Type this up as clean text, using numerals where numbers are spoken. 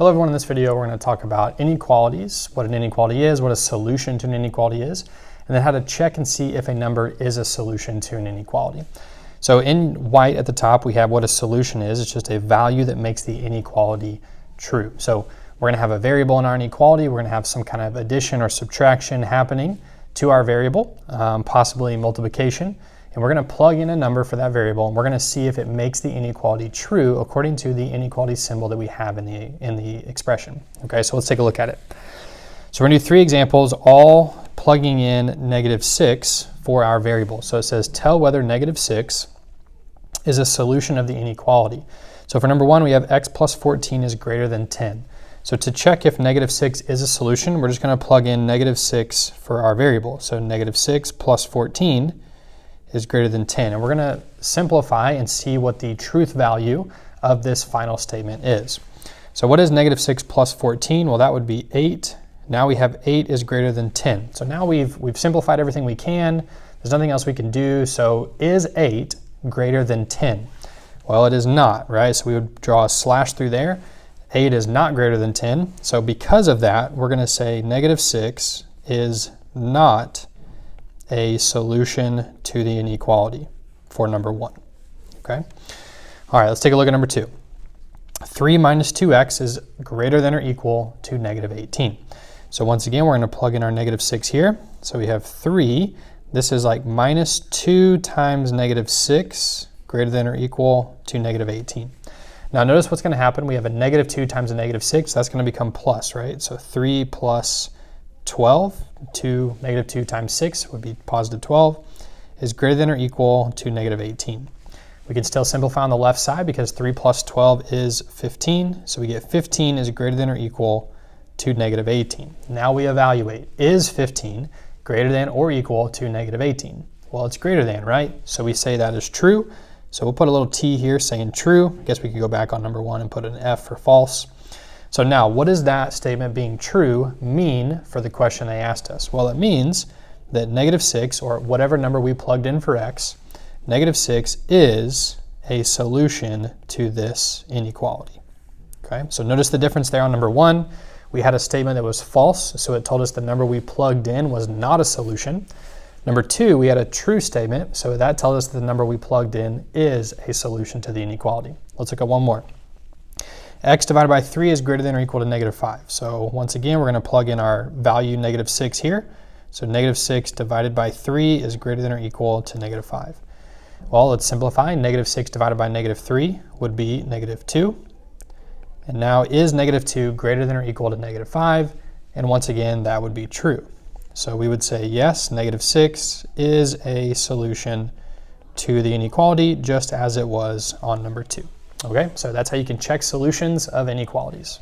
Hello everyone, in this video we're going to talk about inequalities, what an inequality is, what a solution to an inequality is, and then how to check and see if a number is a solution to an inequality. So in white at the top we have what a solution is. It's just a value that makes the inequality true. So we're going to have a variable in our inequality, we're going to have some kind of addition or subtraction happening to our variable, possibly multiplication. And we're going to plug in a number for that variable, and we're going to see if it makes the inequality true according to the inequality symbol that we have in the expression. Okay, so let's take a look at it. So we're going to do three examples, all plugging in -6 for our variable. So it says, tell whether -6 is a solution of the inequality. So for number one, we have x plus 14 is greater than 10. So to check if -6 is a solution, we're just going to plug in -6 for our variable. So -6 plus 14 is greater than 10. And we're going to simplify and see what the truth value of this final statement is. So what is -6 plus 14? Well, that would be 8. Now we have 8 is greater than 10. So now we've simplified everything we can. There's nothing else we can do. So is 8 greater than 10? Well, it is not, right? So we would draw a slash through there. 8 is not greater than 10. So because of that, we're going to say -6 is not a solution to the inequality for number one. Okay. All right, let's take a look at number two. 3 minus 2x is greater than or equal to -18. So once again, we're going to plug in our -6 here. So we have 3. This is like -2 times -6 greater than or equal to -18. Now notice what's going to happen. We have a -2 times a -6. That's going to become plus, right? So 3 plus 12 to -2 times 6 would be +12 is greater than or equal to -18. We can still simplify on the left side because 3 plus 12 is 15. So we get 15 is greater than or equal to -18. Now we evaluate, is 15 greater than or equal to -18? Well, it's greater than, right? So we say that is true. So we'll put a little T here saying true. I guess we could go back on number one and put an F for false. So now, what does that statement being true mean for the question they asked us? Well, it means that -6, or whatever number we plugged in for x, -6 is a solution to this inequality. Okay, so notice the difference there on number one. We had a statement that was false, so it told us the number we plugged in was not a solution. Number two, we had a true statement, so that tells us the number we plugged in is a solution to the inequality. Let's look at one more. X divided by 3 is greater than or equal to -5. So once again, we're going to plug in our value -6 here. So -6 divided by 3 is greater than or equal to -5. Well, let's simplify. -6 divided by -3 would be -2. And now is -2 greater than or equal to -5? And once again, that would be true. So we would say yes, -6 is a solution to the inequality just as it was on number 2. Okay, so that's how you can check solutions of inequalities.